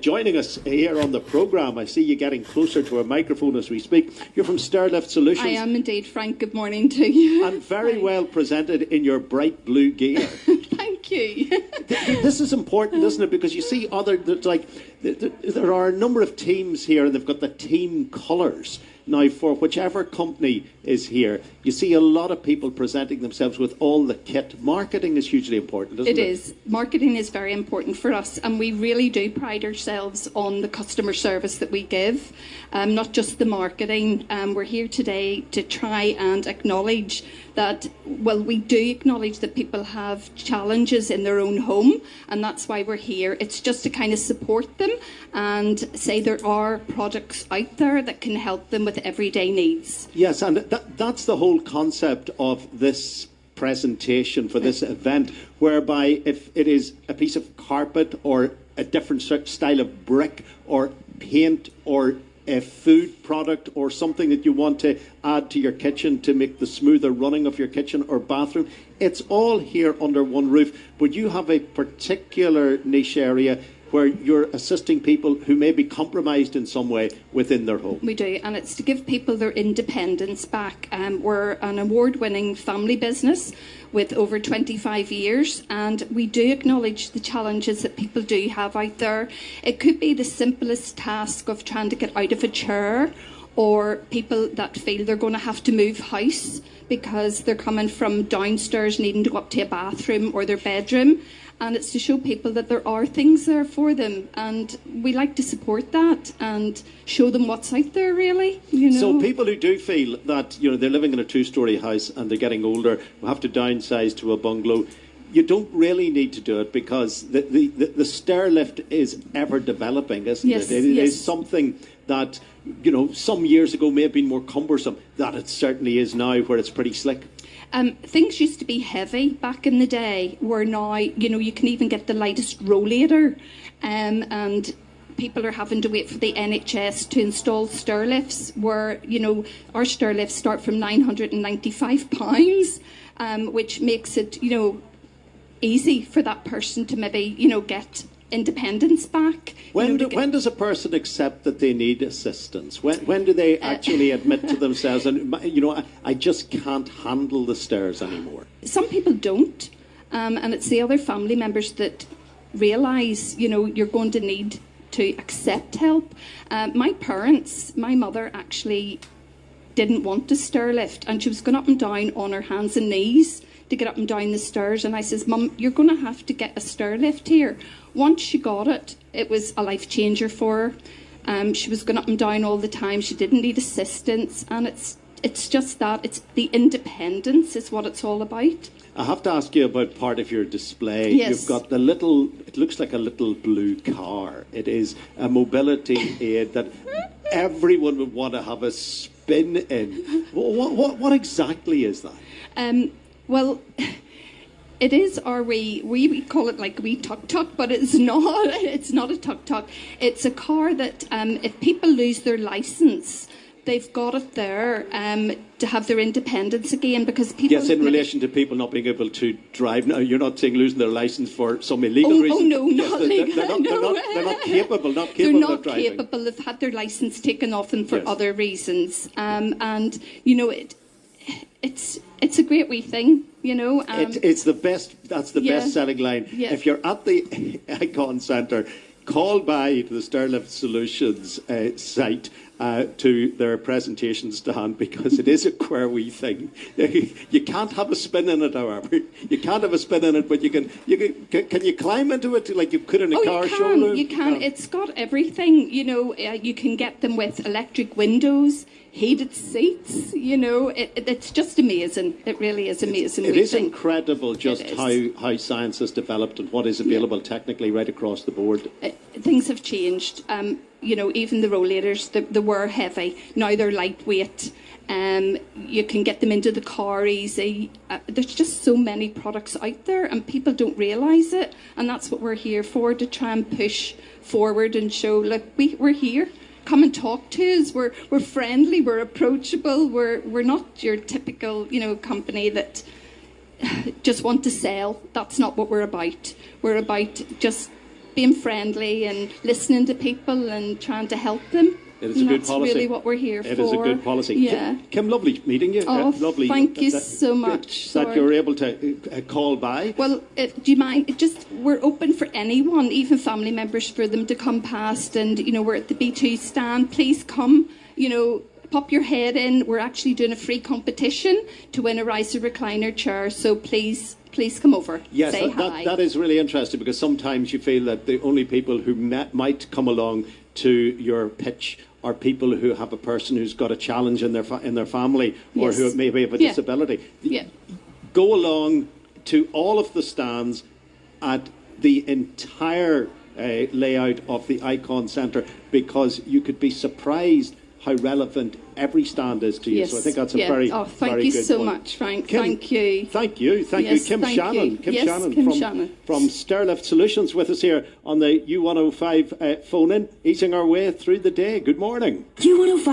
Joining us here on the programme. I see you getting closer to a microphone as we speak. You're from Stairlift Solutions. I am indeed, Frank. Good morning to you. And very well presented in your bright blue gear. Thank you. This is important, isn't it? Because you see there are a number of teams here and they've got the team colours. Now, for whichever company is here, you see a lot of people presenting themselves with all the kit. Marketing is hugely important, isn't it? It is. Marketing is very important for us, and we really do pride ourselves on the customer service that we give, not just the marketing. We're here today to try and acknowledge that, well, we do acknowledge that people have challenges in their own home, and that's why we're here. It's just to kind of support them and say there are products out there that can help them with everyday needs. Yes, and that's the whole concept of this presentation for this event, whereby if it is a piece of carpet or a different style of brick or paint or a food product or something that you want to add to your kitchen to make the smoother running of your kitchen or bathroom, it's all here under one roof. But you have a particular niche area where you're assisting people who may be compromised in some way within their home. We do, and it's to give people their independence back. We're an award-winning family business with over 25 years, and we do acknowledge the challenges that people do have out there. It could be the simplest task of trying to get out of a chair, or people that feel they're going to have to move house because they're coming from downstairs needing to go up to a bathroom or their bedroom. And it's to show people that there are things there for them, and we like to support that and show them what's out there, really. So people who do feel that they're living in a two-storey house and they're getting older, will have to downsize to a bungalow, you don't really need to do it, because the stair lift is ever developing, isn't it? It is something that some years ago may have been more cumbersome. That it certainly is now, where it's pretty slick. Things used to be heavy back in the day, where now, you can even get the lightest rollator, and people are having to wait for the NHS to install stair lifts, where, our stair lifts start from £995, which makes it, easy for that person to maybe, get independence back. When does a person accept that they need assistance? When do they actually admit to themselves, and I just can't handle the stairs anymore? Some people don't, and it's the other family members that realise, you're going to need to accept help. My mother actually didn't want a stair lift, and she was going up and down on her hands and knees to get up and down the stairs, and I says, Mum, you're going to have to get a stair lift here. Once she got it, it was a life changer for her. She was going up and down all the time. She didn't need assistance, and it's just that. It's the independence is what it's all about. I have to ask you about part of your display. Yes. You've got it looks like a little blue car. It is a mobility aid that everyone would want to have a spin in. What exactly is that? Well, it is our we call it like a wee tuk-tuk, but it's not. It's not a tuk-tuk. It's a car that if people lose their licence, they've got it there to have their independence again, because people... Yes, in relation to people not being able to drive. No, you're not saying losing their licence for some illegal reason. Oh, no, not legal. They're not capable They're of driving. Not capable. They've had their licence taken off them for other reasons. And, it's a great wee thing, it's the best. That's the best-selling line. Yeah. If you're at the Icon Centre, call by to the Stairlift Solutions site to their presentation stand, because it is a queer wee thing. You can't have a spin in it, however. You can't have a spin in it, but you can you climb into it like you could in a car showroom? You can. It's got everything. You can get them with electric windows, heated seats. It's just amazing. It really is amazing. It is incredible just how science has developed and what is available technically right across the board. Things have changed. Even the rollators, they were heavy. Now they're lightweight. You can get them into the car easy. There's just so many products out there, and people don't realise it. And that's what we're here for, to try and push forward and show, look, we're here. Come and talk to us. We're friendly. We're approachable. We're not your typical, company that just want to sell. That's not what we're about. We're about just being friendly and listening to people and trying to help them. It is a good that's policy. Really what we're here for. It is a good policy. Yeah. Kim, lovely meeting you. Oh, lovely. thank you so much. That you were able to call by. Well, do you mind? We're open for anyone, even family members, for them to come past. And we're at the B2 stand. Please come. Pop your head in. We're actually doing a free competition to win a riser recliner chair. So please come over. Yes, say hi. That is really interesting, because sometimes you feel that the only people who might come along to your pitch are people who have a person who's got a challenge in their family, or Yes. who maybe have a disability. Yeah. Go along to all of the stands at the entire layout of the Icon Centre, because you could be surprised how relevant every stand is to you. Yes. So I think that's a yeah. very, thank very you good so point. much, Frank. Kim, thank you. Thank you. Yes, Kim thank Shannon. you. Kim Yes, Shannon Kim from, Shannon. from Stairlift Solutions with us here on the U105 phone-in, easing our way through the day. Good morning. U105.